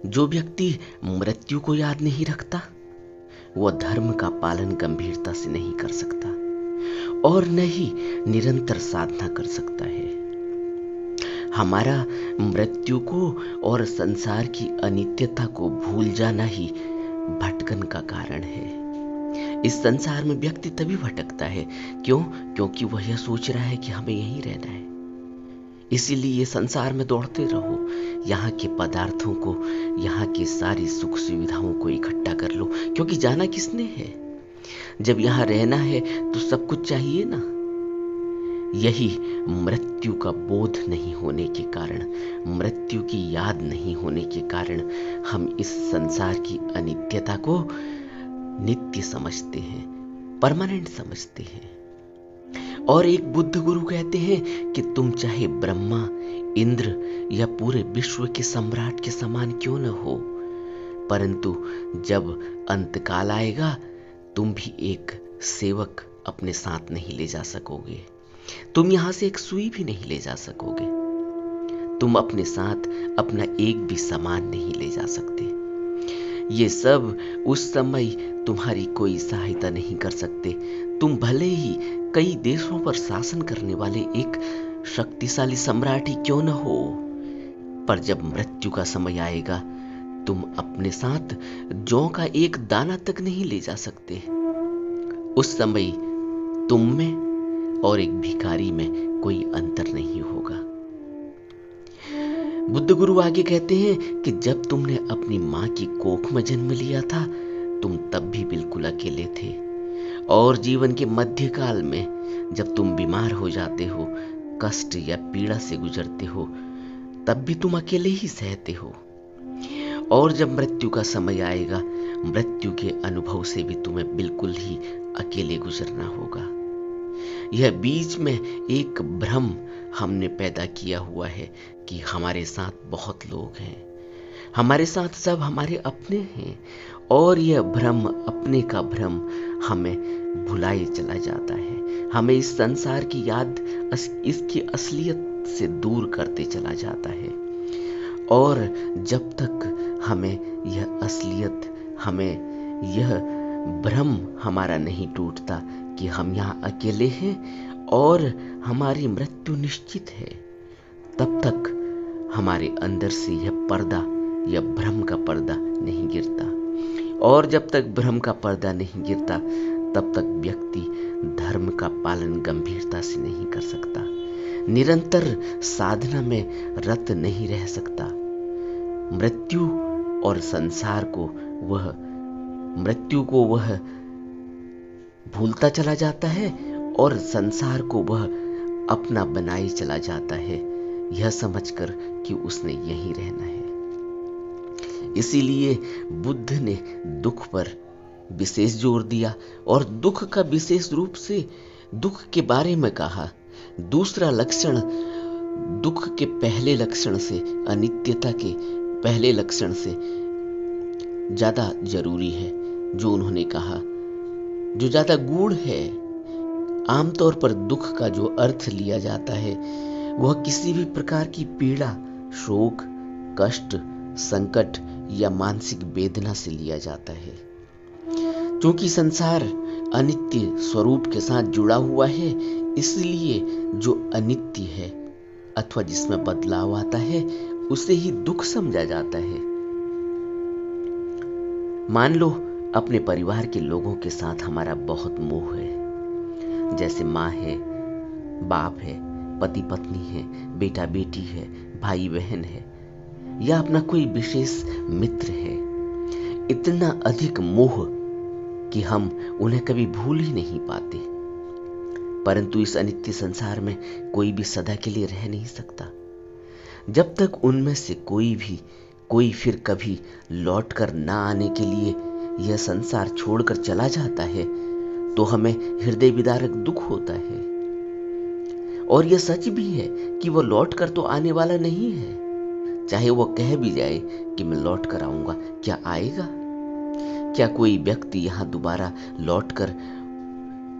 जो व्यक्ति मृत्यु को याद नहीं रखता वह धर्म का पालन गंभीरता से नहीं कर सकता और न ही निरंतर साधना कर सकता है। हमारा मृत्यु को और संसार की अनित्यता को भूल जाना ही भटकन का कारण है। इस संसार में व्यक्ति तभी भटकता है क्योंकि वह यह सोच रहा है कि हमें यहीं रहना है। इसीलिए संसार में दौड़ते रहो, यहाँ के पदार्थों को, यहाँ की सारी सुख सुविधाओं को इकट्ठा कर लो, क्योंकि जाना किसने है? जब यहाँ रहना है तो सब कुछ चाहिए ना। यही मृत्यु का बोध नहीं होने के कारण, मृत्यु की याद नहीं होने के कारण हम इस संसार की अनित्यता को नित्य समझते हैं, परमानेंट समझते हैं। और एक बुद्ध गुरु कहते हैं कि तुम चाहे ब्रह्मा, इंद्र या पूरे विश्व के सम्राट के समान क्यों न हो, परंतु जब अंतकाल आएगा तुम भी एक सेवक अपने साथ नहीं ले जा सकोगे। तुम यहां से एक सुई भी नहीं ले जा सकोगे। तुम अपने साथ अपना एक भी सामान नहीं ले जा सकते। ये सब उस समय तुम्हारी कोई सहायता नहीं कर सकते। तुम भले ही कई देशों पर शासन करने वाले एक शक्तिशाली सम्राट ही क्यों न हो, पर जब मृत्यु का समय आएगा तुम अपने साथ जौ का एक दाना तक नहीं ले जा सकते। उस समय तुम में और एक भिखारी में कोई अंतर नहीं होगा। बुद्ध गुरु आगे कहते हैं कि जब तुमने अपनी मां की कोख में जन्म लिया था तुम तब भी बिल्कुल अकेले थे, और जीवन के मध्यकाल में जब तुम बीमार हो जाते हो, कष्ट या पीड़ा से गुजरते हो, तब भी तुम अकेले ही सहते हो। और जब मृत्यु का समय आएगा, मृत्यु के अनुभव से भी तुम्हें बिल्कुल ही अकेले गुजरना होगा। यह बीच में एक भ्रम हमने पैदा किया हुआ है कि हमारे साथ बहुत लोग हैं, हमारे साथ सब हमारे अपने हैं, और यह भ्रम, अपने का भ्रम हमें भुलाए चला जाता है, हमें इस संसार की याद, इसकी असलियत से दूर करते चला जाता है। और जब तक हमें यह असलियत, हमें यह भ्रम हमारा नहीं टूटता कि हम यहाँ अकेले हैं और हमारी मृत्यु निश्चित है, तब तक हमारे अंदर से यह पर्दा, यह भ्रम का पर्दा नहीं गिरता। और जब तक भ्रम का पर्दा नहीं गिरता तब तक व्यक्ति धर्म का पालन गंभीरता से नहीं कर सकता, निरंतर साधना में रत नहीं रह सकता। मृत्यु और संसार को वह भूलता चला जाता है और संसार को वह अपना बनाए चला जाता है, यह समझकर कि उसने यहीं रहना है। इसीलिए बुद्ध ने दुख पर विशेष जोर दिया और दुख का विशेष रूप से दुख के बारे में कहा। दूसरा लक्षण दुख के पहले लक्षण से, अनित्यता के पहले लक्षण से ज्यादा जरूरी है, जो उन्होंने कहा, जो ज्यादा गूढ़ है। आमतौर पर दुख का जो अर्थ लिया जाता है वह किसी भी प्रकार की पीड़ा, शोक, कष्ट, संकट या मानसिक वेदना से लिया जाता है। क्योंकि संसार अनित्य स्वरूप के साथ जुड़ा हुआ है, इसलिए जो अनित्य है अथवा जिसमें बदलाव आता है उसे ही दुख समझा जाता है। मान लो अपने परिवार के लोगों के साथ हमारा बहुत मोह है, जैसे माँ है, बाप है, पति पत्नी है, बेटा बेटी है, भाई बहन है, या अपना कोई विशेष मित्र है। इतना अधिक मोह कि हम उन्हें कभी भूल ही नहीं पाते। परंतु इस अनित्य संसार में कोई भी सदा के लिए रह नहीं सकता। जब तक उनमें से कोई फिर कभी लौट कर ना आने के लिए यह संसार छोड़कर चला जाता है तो हमें हृदय विदारक दुख होता है। और यह सच भी है कि वह लौट कर तो आने वाला नहीं है। चाहे वह कह भी जाए कि मैं लौट कर आऊंगा, क्या आएगा? क्या कोई व्यक्ति यहां दोबारा लौटकर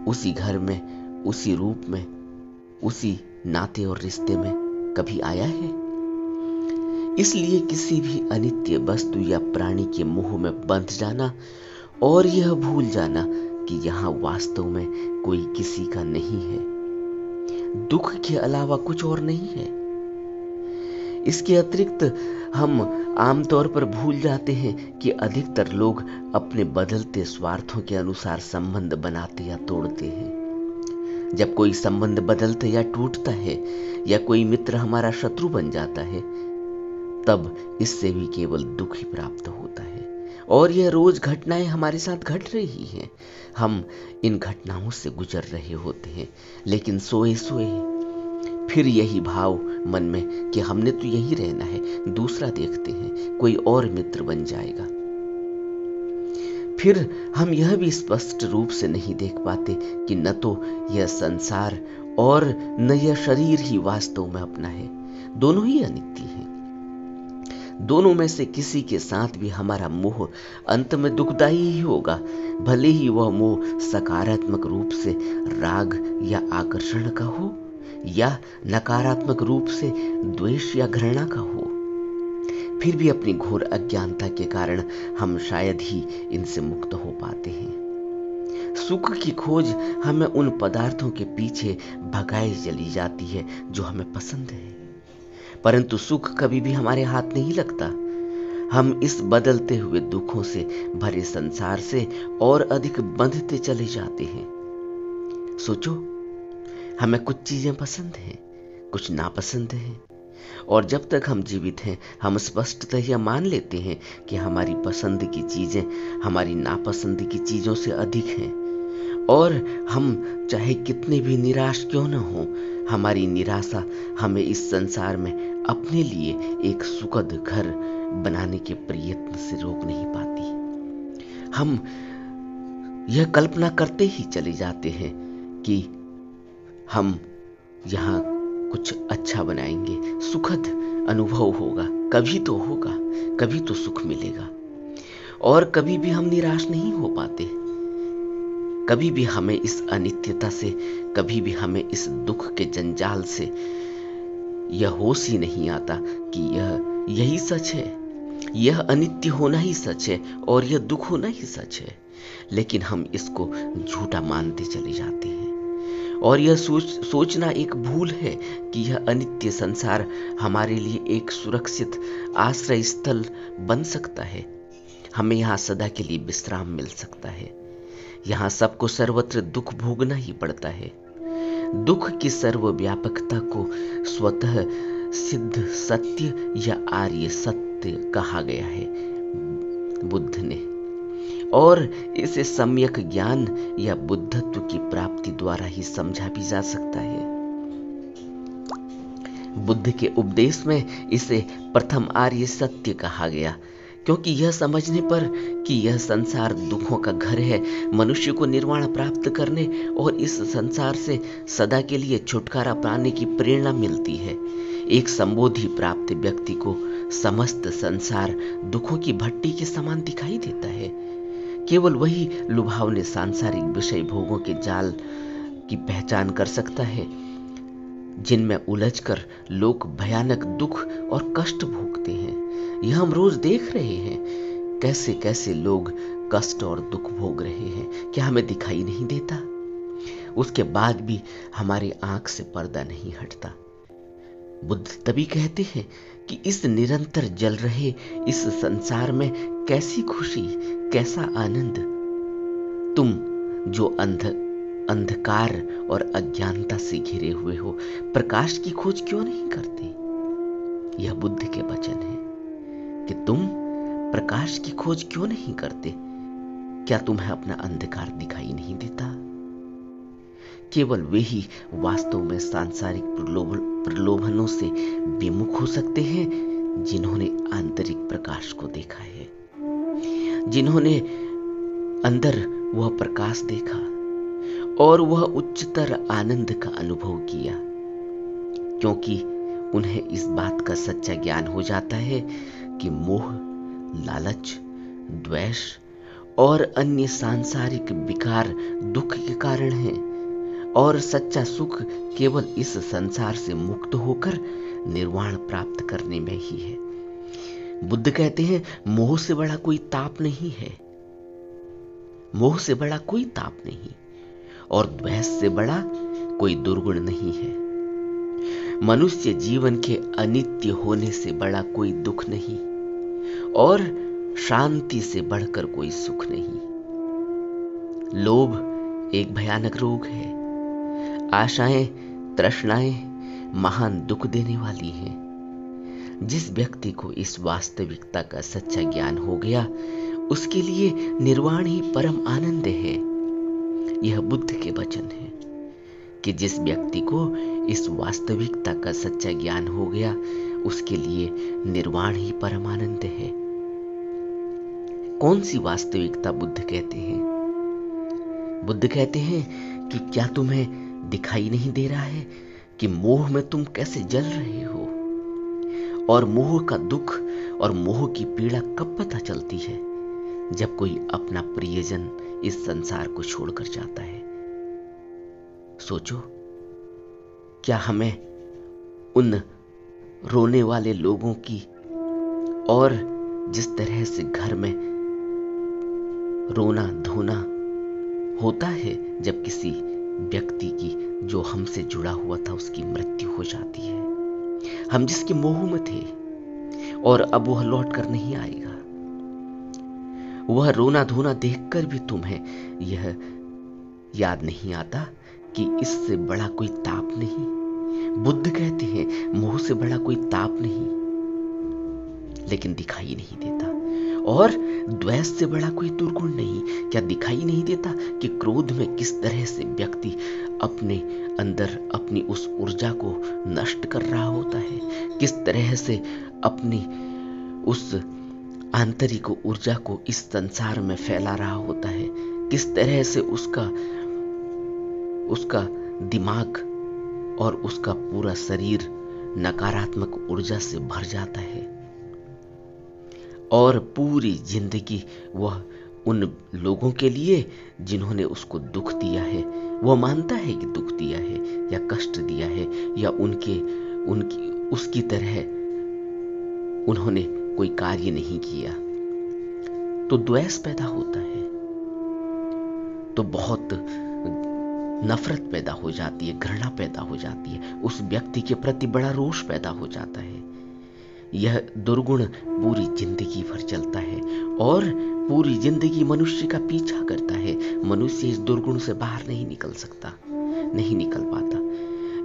उसी घर में, उसी रूप में, उसी नाते और रिश्ते में कभी आया है? इसलिए किसी भी अनित्य वस्तु या प्राणी के मोह में बंध जाना और यह भूल जाना कि यहाँ वास्तव में कोई किसी का नहीं है, दुख के अलावा कुछ और नहीं है। इसके अतिरिक्त हम आमतौर पर भूल जाते हैं कि अधिकतर लोग अपने बदलते स्वार्थों के अनुसार संबंध बनाते या तोड़ते हैं। जब कोई संबंध बदलता या टूटता है या कोई मित्र हमारा शत्रु बन जाता है, तब इससे भी केवल दुख ही प्राप्त होता है। और यह रोज घटनाएं हमारे साथ घट रही हैं। हम इन घटनाओं से गुजर रहे होते हैं, लेकिन सोए सोए फिर यही भाव मन में कि हमने तो यहीं रहना है, दूसरा देखते हैं, कोई और मित्र बन जाएगा। फिर हम यह भी स्पष्ट रूप से नहीं देख पाते कि न तो यह संसार और न यह शरीर ही वास्तव में अपना है, दोनों ही अनित्य हैं। दोनों में से किसी के साथ भी हमारा मोह अंत में दुखदायी ही होगा, भले ही वह मोह सकारात्मक रूप से राग या आकर्षण का हो या नकारात्मक रूप से द्वेष या घृणा का हो। फिर भी अपनी घोर अज्ञानता के कारण हम शायद ही इनसे मुक्त हो पाते हैं। सुख की खोज हमें उन पदार्थों के पीछे भगाए चली जाती है जो हमें पसंद है, परंतु सुख कभी भी हमारे हाथ नहीं लगता। हम इस बदलते हुए दुखों से भरे संसार से और अधिक बंधते चले जाते हैं। सोचो, हमें कुछ चीजें पसंद हैं, कुछ नापसंद हैं, और जब तक हम जीवित हैं हम स्पष्टतः यह मान लेते हैं कि हमारी पसंद की चीजें हमारी नापसंद की चीजों से अधिक हैं, और हम चाहे कितने भी निराश क्यों न हो, हमारी निराशा हमें इस संसार में अपने लिए एक सुखद घर बनाने के प्रयत्न से रोक नहीं पाती। हम यह कल्पना करते ही चले जाते हैं कि हम यहाँ कुछ अच्छा बनाएंगे, सुखद अनुभव होगा, कभी तो होगा, कभी तो सुख मिलेगा। और कभी भी हम निराश नहीं हो पाते। कभी भी हमें इस अनित्यता से, कभी भी हमें इस दुख के जंजाल से यह होश ही नहीं आता कि यही सच है, यह अनित्य होना ही सच है और यह दुख होना ही सच है। लेकिन हम इसको झूठा मानते चले जाते हैं, और यह सोचना एक भूल है कि यह अनित्य संसार हमारे लिए एक सुरक्षित आश्रय स्थल बन सकता है। हमें यहाँ सदा के लिए विश्राम मिल सकता है। यहाँ सबको सर्वत्र दुख भोगना ही पड़ता है। दुख की सर्वव्यापकता को स्वतः सिद्ध सत्य या आर्य सत्य कहा गया है बुद्ध ने, और इसे सम्यक ज्ञान या बुद्धत्व की प्राप्ति द्वारा ही समझा भी जा सकता है। बुद्ध के उपदेश में इसे प्रथम आर्य सत्य कहा गया, क्योंकि यह समझने पर कि यह संसार दुखों का घर है, मनुष्य को निर्वाण प्राप्त करने और इस संसार से सदा के लिए छुटकारा पाने की प्रेरणा मिलती है। एक संबोधि प्राप्त व्यक्ति को समस्त संसार दुखों की भट्टी के समान दिखाई देता है। केवल वही लुभावने सांसारिक विषय भोगों के जाल की पहचान कर सकता है, जिनमें उलझकर लोग भयानक दुख और कष्ट भोगते हैं। यह हम रोज देख रहे हैं, कैसे कैसे लोग कष्ट और दुख भोग रहे हैं। क्या हमें दिखाई नहीं देता? उसके बाद भी हमारी आंख से पर्दा नहीं हटता। बुद्ध तभी कहते हैं कि इस निरंतर जल रहे इस संसार में कैसी खुशी, कैसा आनंद। तुम जो अंधकार और अज्ञानता से घिरे हुए हो, प्रकाश की खोज क्यों नहीं करते? यह बुद्ध के वचन है कि तुम प्रकाश की खोज क्यों नहीं करते? क्या तुम्हें अपना अंधकार दिखाई नहीं देता? केवल वे ही वास्तव में सांसारिक प्रलोभनों से विमुख हो सकते हैं जिन्होंने आंतरिक प्रकाश को देखा है, जिन्होंने अंदर वह प्रकाश देखा और वह उच्चतर आनंद का अनुभव किया, क्योंकि उन्हें इस बात का सच्चा ज्ञान हो जाता है कि मोह, लालच, द्वेष और अन्य सांसारिक विकार दुख के कारण हैं, और सच्चा सुख केवल इस संसार से मुक्त होकर निर्वाण प्राप्त करने में ही है। बुद्ध कहते हैं मोह से बड़ा कोई ताप नहीं है, मोह से बड़ा कोई ताप नहीं, और द्वेष से बड़ा कोई दुर्गुण नहीं है। मनुष्य जीवन के अनित्य होने से बड़ा कोई दुख नहीं, और शांति से बढ़कर कोई सुख नहीं। लोभ एक भयानक रोग है। आशाएं, तृष्णाएं महान दुख देने वाली हैं। जिस व्यक्ति को इस वास्तविकता का सच्चा ज्ञान हो गया, उसके लिए निर्वाण ही परम आनंद है। यह बुद्ध के वचन है कि जिस व्यक्ति को इस वास्तविकता का सच्चा ज्ञान हो गया, उसके लिए निर्वाण ही परम आनंद है। कौन सी वास्तविकता बुद्ध कहते हैं? बुद्ध कहते हैं कि क्या तुम्हें दिखाई नहीं दे रहा है कि मोह में तुम कैसे जल रहे हो, और मोह का दुख और मोह की पीड़ा कब पता चलती है? जब कोई अपना प्रियजन इस संसार को छोड़कर जाता है। सोचो, क्या हमें उन रोने वाले लोगों की, और जिस तरह से घर में रोना धोना होता है जब किसी व्यक्ति की जो हमसे जुड़ा हुआ था उसकी मृत्यु हो जाती है, हम जिसके मोह में थे और अब वह लौट कर नहीं आएगा, वह रोना धोना देखकर भी तुम्हें यह याद नहीं आता कि इससे बड़ा कोई ताप नहीं। बुद्ध कहते हैं मोह से बड़ा कोई ताप नहीं, लेकिन दिखाई नहीं देता, और द्वेष से बड़ा कोई दुर्गुण नहीं। क्या दिखाई नहीं देता कि क्रोध में किस तरह से व्यक्ति अपने अंदर अपनी उस ऊर्जा को नष्ट कर रहा होता है, किस तरह से अपनी उस आंतरिक ऊर्जा को इस संसार में फैला रहा होता है, किस तरह से उसका दिमाग और उसका पूरा शरीर नकारात्मक ऊर्जा से भर जाता है, और पूरी जिंदगी वह उन लोगों के लिए जिन्होंने उसको दुख दिया है, वह मानता है कि दुख दिया है या कष्ट दिया है या उसकी तरह उन्होंने कोई कार्य नहीं किया, तो द्वेष पैदा होता है, तो बहुत नफरत पैदा हो जाती है, घृणा पैदा हो जाती है, उस व्यक्ति के प्रति बड़ा रोष पैदा हो जाता है। यह दुर्गुण पूरी जिंदगी भर चलता है और पूरी जिंदगी मनुष्य का पीछा करता है। मनुष्य इस दुर्गुण से बाहर नहीं निकल सकता, नहीं निकल पाता।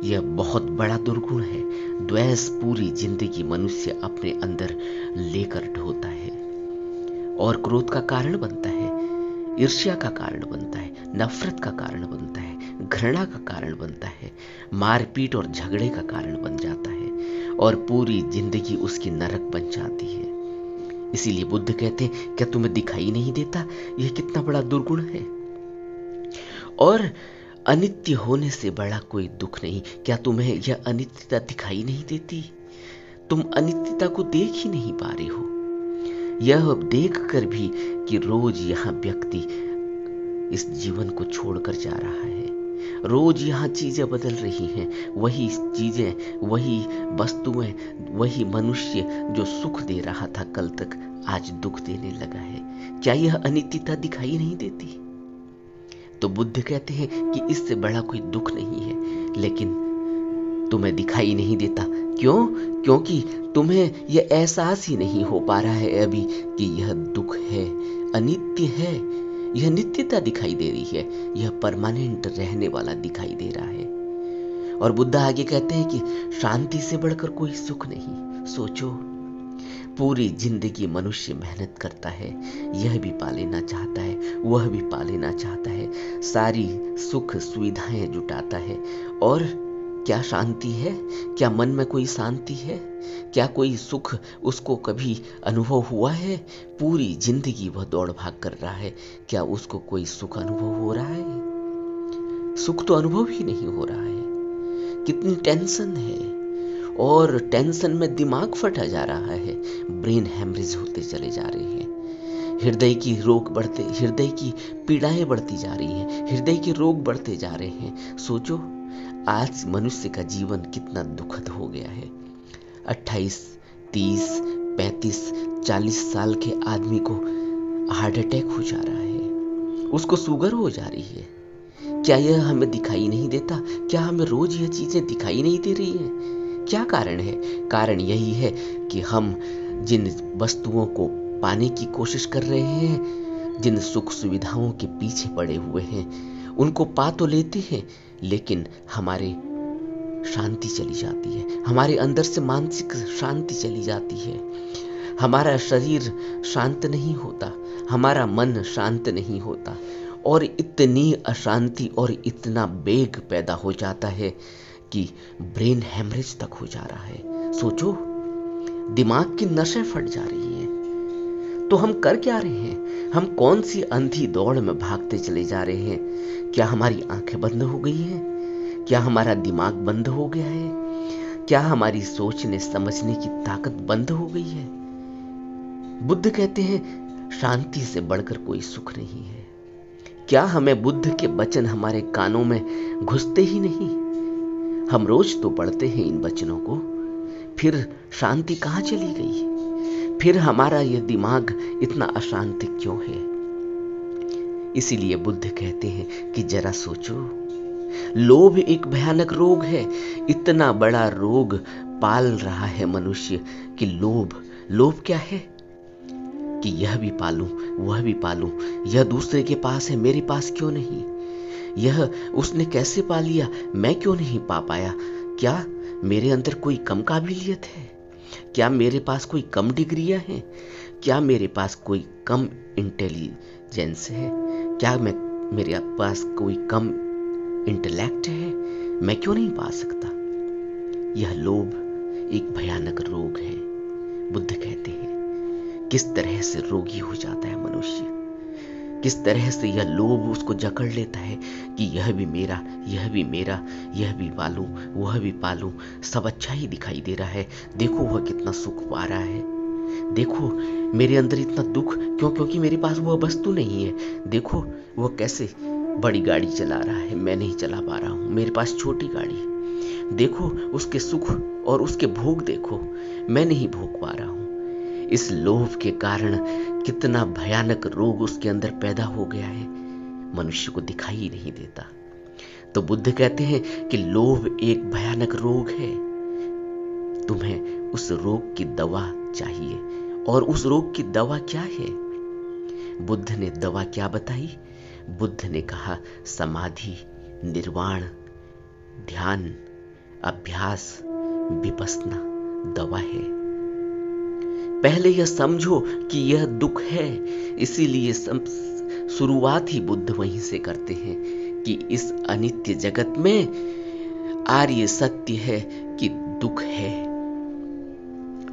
यह बहुत बड़ा दुर्गुण है। द्वेष पूरी जिंदगी मनुष्य अपने अंदर लेकर ढोता है और क्रोध का कारण बनता है, ईर्ष्या का कारण बनता है, नफरत का कारण बनता है, घृणा का कारण बनता है, मारपीट और झगड़े का कारण बन जाता है, और पूरी जिंदगी उसकी नरक बन जाती है। इसीलिए बुद्ध कहते हैं, क्या तुम्हें दिखाई नहीं देता यह कितना बड़ा दुर्गुण है? और अनित्य होने से बड़ा कोई दुख नहीं। क्या तुम्हें यह अनित्यता दिखाई नहीं देती? तुम अनित्यता को देख ही नहीं पा रहे हो। यह देख कर भी कि रोज यहाँ व्यक्ति इस जीवन को छोड़कर जा रहा है, रोज यहाँ चीजें बदल रही हैं, वही चीजें, वही वस्तुएं, वही मनुष्य जो सुख दे रहा था कल तक, आज दुख देने लगा है। क्या यह अनित्यता दिखाई नहीं देती? तो बुद्ध कहते हैं कि इससे बड़ा कोई दुख नहीं है, लेकिन तुम्हें दिखाई नहीं देता। क्यों? क्योंकि तुम्हें यह एहसास ही नहीं हो पा रहा है अभी कि यह दुख है, अनित्य है। यह नित्यता दिखाई दे रही है, यह परमानेंट रहने वाला दिखाई दे रहा है। और बुद्ध आगे कहते हैं कि शांति से बढ़कर कोई सुख नहीं। सोचो, पूरी जिंदगी मनुष्य मेहनत करता है, यह भी पा लेना चाहता है, वह भी पा लेना चाहता है, सारी सुख सुविधाएं जुटाता है, और क्या शांति है? क्या मन में कोई शांति है? क्या कोई सुख उसको कभी अनुभव हुआ है? पूरी जिंदगी वह दौड़ भाग कर रहा है, क्या उसको कोई सुख अनुभव हो रहा है? सुख तो अनुभव ही नहीं हो रहा है। कितनी टेंशन है, और टेंशन में दिमाग फटा जा रहा है, ब्रेन हैमरेज होते चले जा रहे हैं, हृदय की पीड़ाएं बढ़ती जा रही हैं, हृदय के रोग बढ़ते जा रहे हैं। सोचो, आज मनुष्य का जीवन कितना दुखद हो गया है। 28, 30, 35-40 साल के आदमी को हार्ट अटैक हो जा रहा है, उसको शुगर हो जा रही है। क्या यह हमें दिखाई नहीं देता? क्या हमें रोज यह चीजें दिखाई नहीं दे रही हैं? क्या कारण है? कारण यही है कि हम जिन वस्तुओं को पाने की कोशिश कर रहे हैं, जिन सुख सुविधाओं के पीछे पड़े हुए हैं, उनको पा तो लेते हैं, लेकिन हमारे शांति चली जाती है, हमारे अंदर से मानसिक शांति चली जाती है, हमारा शरीर शांत नहीं होता, हमारा मन शांत नहीं होता, और इतनी अशांति और इतना वेग पैदा हो जाता है कि ब्रेन हेमरेज तक हो जा रहा है। सोचो, दिमाग की नसें फट जा रही हैं। तो हम कर क्या रहे हैं? हम कौन सी अंधी दौड़ में भागते चले जा रहे हैं? क्या हमारी आंखें बंद हो गई हैं? क्या हमारा दिमाग बंद हो गया है? क्या हमारी सोचने समझने की ताकत बंद हो गई है? बुद्ध कहते हैं शांति से बढ़कर कोई सुख नहीं है। क्या हमें बुद्ध के वचन हमारे कानों में घुसते ही नहीं? हम रोज तो पढ़ते हैं इन वचनों को, फिर शांति कहाँ चली गई? फिर हमारा यह दिमाग इतना अशांत क्यों है? इसीलिए बुद्ध कहते हैं कि जरा सोचो, लोभ एक भयानक रोग है। इतना बड़ा रोग पाल रहा है मनुष्य कि लोभ क्या है? कि यह भी पालूं, वह भी पालूं, यह दूसरे के पास है, मेरे पास क्यों नहीं? यह उसने कैसे पा लिया, मैं क्यों नहीं पा पाया? क्या मेरे अंदर कोई कम काबिलियत है? क्या मेरे पास कोई कम डिग्रियां हैं? क्या मेरे पास कोई कम इंटेलिजेंस है? क्या मेरे पास कोई कम इंटेलेक्ट है? मैं क्यों नहीं पा सकता? यह लोभ एक भयानक रोग है। बुद्ध कहते हैं किस तरह से रोगी हो जाता है मनुष्य, किस तरह से यह लोभ उसको जकड़ लेता है कि यह भी मेरा, यह भी मेरा, यह भी पालूं, वह भी पालूं, सब अच्छा ही दिखाई दे रहा है। देखो वह कितना सुख पा रहा है, देखो मेरे अंदर इतना दुख क्यों? क्योंकि मेरे पास वह वस्तु नहीं है। देखो वह कैसे बड़ी गाड़ी चला रहा है, मैं नहीं चला पा रहा हूं, मेरे पास छोटी गाड़ी। देखो उसके सुख और उसके भोग देखो, मैं नहीं भोग पा रहा हूं। इस लोभ के कारण कितना भयानक रोग उसके अंदर पैदा हो गया है, मनुष्य को दिखाई ही नहीं देता। तो बुद्ध कहते हैं कि लोभ एक भयानक रोग है। तुम्हें उस रोग की दवा चाहिए, और उस रोग की दवा क्या है? बुद्ध ने दवा क्या बताई? बुद्ध ने कहा समाधि, निर्वाण, ध्यान, अभ्यास, विपस्सना दवा है। पहले यह समझो कि यह दुख है। इसीलिए शुरुआत ही बुद्ध वहीं से करते हैं कि इस अनित्य जगत में आर्य सत्य है कि दुख है।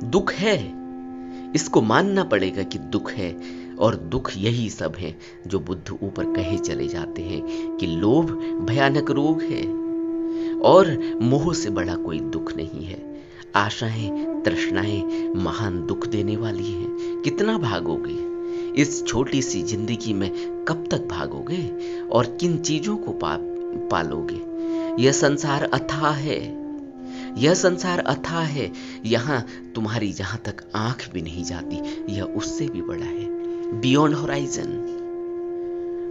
दुख है, इसको मानना पड़ेगा कि दुख है, और दुख यही सब है जो बुद्ध ऊपर कहे चले जाते हैं कि लोभ भयानक रोग है और मोह से बड़ा कोई दुख नहीं है। आशाएं, तृष्णाएं महान दुख देने वाली हैं। कितना भागोगे इस छोटी सी जिंदगी में? कब तक भागोगे और किन चीजों को पालोगे? यह संसार अथाह है, यह संसार अथाह है। यहां तुम्हारी जहां तक आंख भी नहीं जाती, यह उससे भी बड़ा है। बियॉन्ड होराइजन,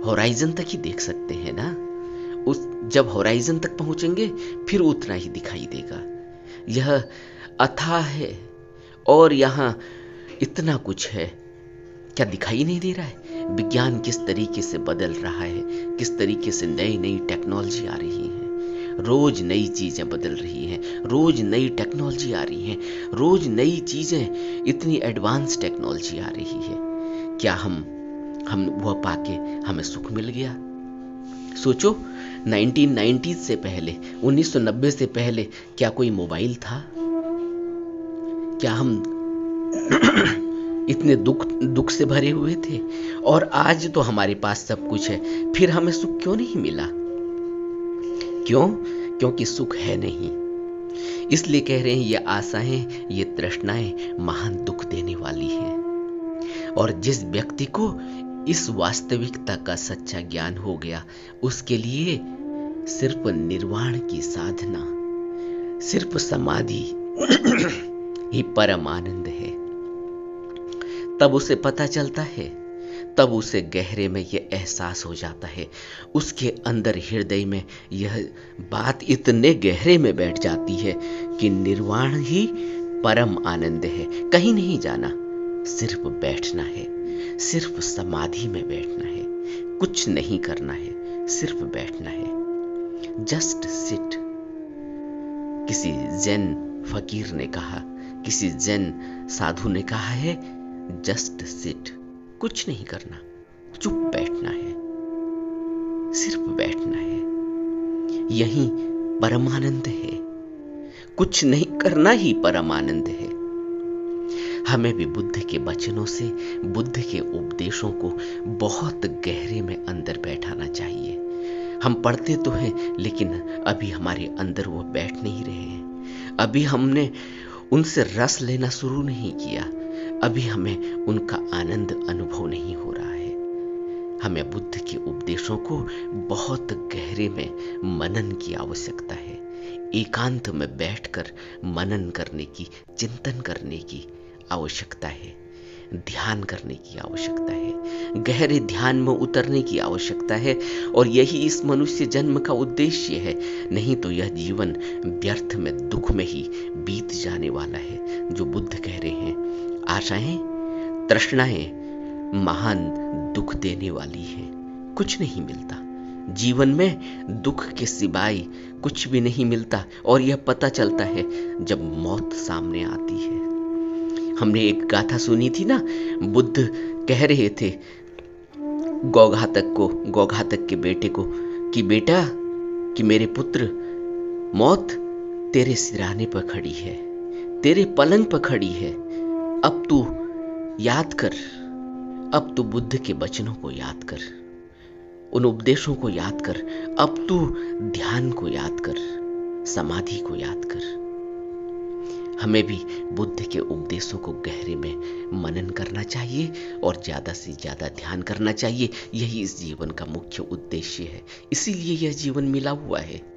होराइजन तक ही देख सकते हैं ना। जब होराइजन तक पहुंचेंगे फिर उतना ही दिखाई देगा। यह अथाह है और यहां इतना कुछ है, क्या दिखाई नहीं दे रहा है? विज्ञान किस तरीके से बदल रहा है, किस तरीके से नई नई टेक्नोलॉजी आ रही है, रोज नई चीजें बदल रही हैं, रोज नई टेक्नोलॉजी आ रही है, रोज नई चीजें, इतनी एडवांस टेक्नोलॉजी आ रही है। क्या हम वह पाके हमें सुख मिल गया? सोचो 1990 से पहले, 1990 से पहले क्या कोई मोबाइल था? क्या हम इतने दुख से भरे हुए थे? और आज तो हमारे पास सब कुछ है, फिर हमें सुख क्यों नहीं मिला? क्यों? क्योंकि सुख है नहीं। इसलिए कह रहे हैं ये आशाएं, ये तृष्णाएं महान दुख देने वाली हैं। और जिस व्यक्ति को इस वास्तविकता का सच्चा ज्ञान हो गया, उसके लिए सिर्फ निर्वाण की साधना, सिर्फ समाधि ही परम आनंद है। तब उसे पता चलता है, तब उसे गहरे में यह एहसास हो जाता है, उसके अंदर हृदय में यह बात इतने गहरे में बैठ जाती है कि निर्वाण ही परम आनंद है। कहीं नहीं जाना, सिर्फ बैठना है, सिर्फ समाधि में बैठना है, कुछ नहीं करना है, सिर्फ बैठना है। Just sit. किसी जैन फकीर ने कहा, किसी जैन साधु ने कहा है, जस्ट सिट, कुछ नहीं करना, चुप बैठना है, सिर्फ बैठना है। यही परमानंद है, कुछ नहीं करना ही परमानंद है। हमें भी बुद्ध के वचनों से, बुद्ध के उपदेशों को बहुत गहरे में अंदर बैठाना चाहिए। हम पढ़ते तो हैं, लेकिन अभी हमारे अंदर वो बैठ नहीं रहे हैं। अभी हमने उनसे रस लेना शुरू नहीं किया, अभी हमें उनका आनंद अनुभव नहीं हो रहा है। हमें बुद्ध के उपदेशों को बहुत गहरे में मनन की आवश्यकता है। एकांत में बैठकर मनन करने की, चिंतन करने की आवश्यकता है, ध्यान करने की आवश्यकता है, गहरे ध्यान में उतरने की आवश्यकता है। और यही इस मनुष्य जन्म का उद्देश्य है। नहीं तो यह जीवन व्यर्थ में, दुख में ही बीत जाने वाला है। जो बुद्ध कह रहे हैं, आशाएं, तृष्णाएं महान दुख देने वाली हैं। कुछ नहीं मिलता जीवन में, दुख के सिवाय कुछ भी नहीं मिलता। और यह पता चलता है जब मौत सामने आती है। हमने एक गाथा सुनी थी ना, बुद्ध कह रहे थे गौघातक के बेटे को कि बेटा, कि मेरे पुत्र, मौत तेरे सिरहाने पर खड़ी है, तेरे पलंग पर खड़ी है। अब तू याद कर, अब तू बुद्ध के वचनों को याद कर, उन उपदेशों को याद कर, अब तू ध्यान को याद कर, समाधि को याद कर। हमें भी बुद्ध के उपदेशों को गहरे में मनन करना चाहिए और ज्यादा से ज्यादा ध्यान करना चाहिए। यही इस जीवन का मुख्य उद्देश्य है, इसीलिए यह जीवन मिला हुआ है।